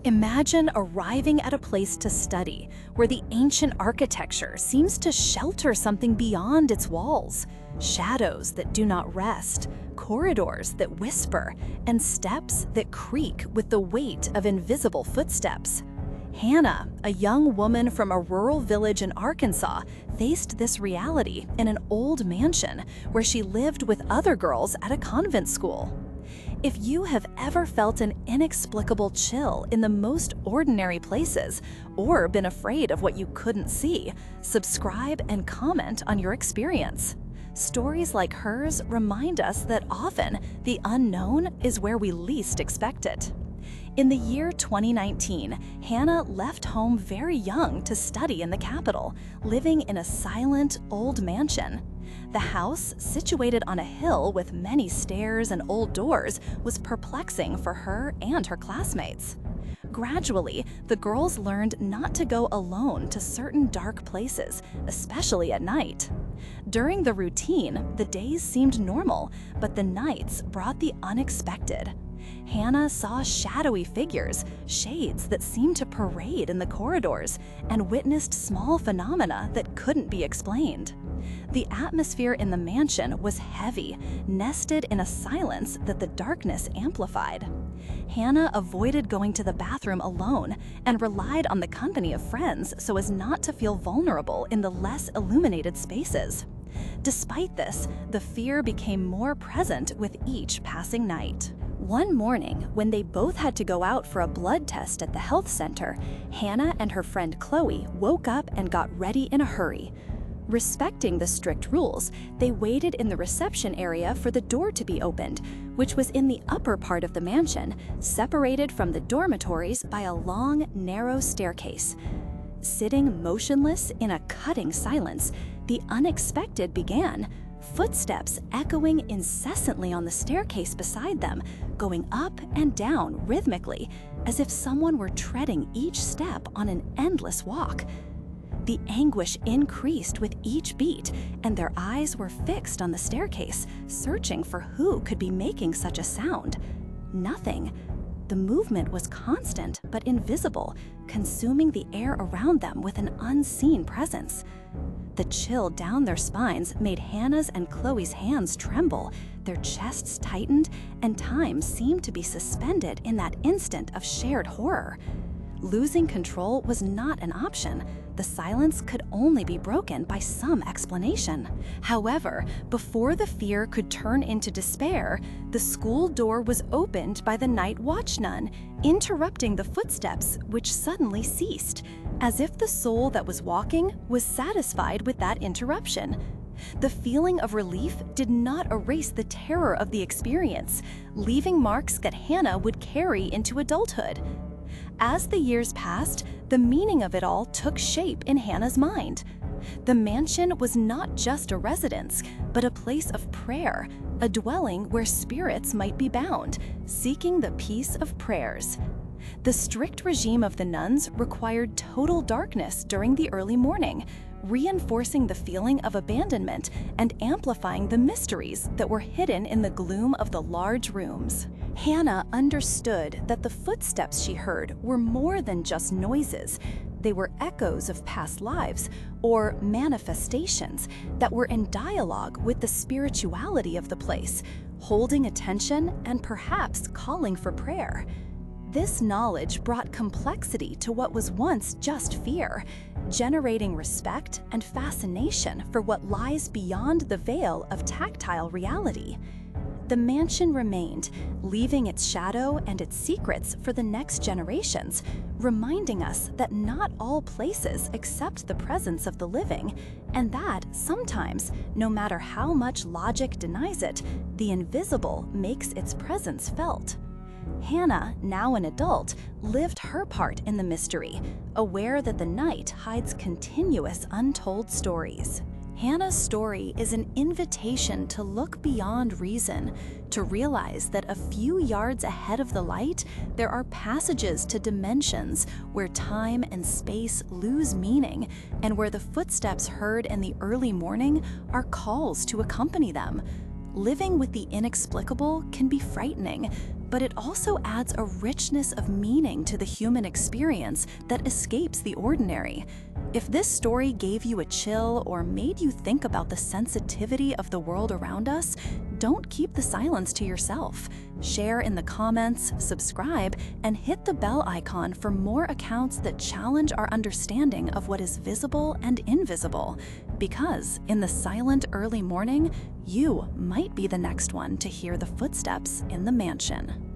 Imagine arriving at a place to study where the ancient architecture seems to shelter something beyond its walls. Shadows that do not rest, corridors that whisper, and steps that creak with the weight of invisible footsteps. Hannah, a young woman from a rural village in Arkansas, faced this reality in an old mansion where she lived with other girls at a convent school. If you have ever felt an inexplicable chill in the most ordinary places or been afraid of what you couldn't see, subscribe and comment on your experience. Stories like hers remind us that often the unknown is where we least expect it. In the year 2019, Hannah left home very young to study in the capital, living in a silent, old mansion. The house, situated on a hill with many stairs and old doors, was perplexing for her and her classmates. Gradually, the girls learned not to go alone to certain dark places, especially at night. During the routine, the days seemed normal, but the nights brought the unexpected. Hannah saw shadowy figures, shades that seemed to parade in the corridors, and witnessed small phenomena that couldn't be explained. The atmosphere in the mansion was heavy, nested in a silence that the darkness amplified. Hannah avoided going to the bathroom alone and relied on the company of friends so as not to feel vulnerable in the less illuminated spaces. Despite this, the fear became more present with each passing night. One morning, when they both had to go out for a blood test at the health center, Hannah and her friend Chloe woke up and got ready in a hurry. Respecting the strict rules, they waited in the reception area for the door to be opened, which was in the upper part of the mansion, separated from the dormitories by a long, narrow staircase. Sitting motionless in a cutting silence, the unexpected began, footsteps echoing incessantly on the staircase beside them, going up and down rhythmically, as if someone were treading each step on an endless walk. The anguish increased with each beat, and their eyes were fixed on the staircase, searching for who could be making such a sound. Nothing. The movement was constant but invisible, consuming the air around them with an unseen presence. The chill down their spines made Hannah's and Chloe's hands tremble, their chests tightened, and time seemed to be suspended in that instant of shared horror. Losing control was not an option. The silence could only be broken by some explanation. However, before the fear could turn into despair, the school door was opened by the night watch nun, interrupting the footsteps, which suddenly ceased, as if the soul that was walking was satisfied with that interruption. The feeling of relief did not erase the terror of the experience, leaving marks that Hannah would carry into adulthood. As the years passed, the meaning of it all took shape in Hannah's mind. The mansion was not just a residence, but a place of prayer, a dwelling where spirits might be bound, seeking the peace of prayers. The strict regime of the nuns required total darkness during the early morning, reinforcing the feeling of abandonment and amplifying the mysteries that were hidden in the gloom of the large rooms. Hannah understood that the footsteps she heard were more than just noises. They were echoes of past lives or manifestations that were in dialogue with the spirituality of the place, holding attention and perhaps calling for prayer. This knowledge brought complexity to what was once just fear, generating respect and fascination for what lies beyond the veil of tactile reality. The mansion remained, leaving its shadow and its secrets for the next generations, reminding us that not all places accept the presence of the living, and that sometimes, no matter how much logic denies it, the invisible makes its presence felt. Hannah, now an adult, lived her part in the mystery, aware that the night hides continuous untold stories. Hannah's story is an invitation to look beyond reason, to realize that a few yards ahead of the light, there are passages to dimensions where time and space lose meaning, and where the footsteps heard in the early morning are calls to accompany them. Living with the inexplicable can be frightening, but it also adds a richness of meaning to the human experience that escapes the ordinary. If this story gave you a chill or made you think about the sensitivity of the world around us, don't keep the silence to yourself. Share in the comments, subscribe, and hit the bell icon for more accounts that challenge our understanding of what is visible and invisible. Because in the silent early morning, you might be the next one to hear the footsteps in the mansion.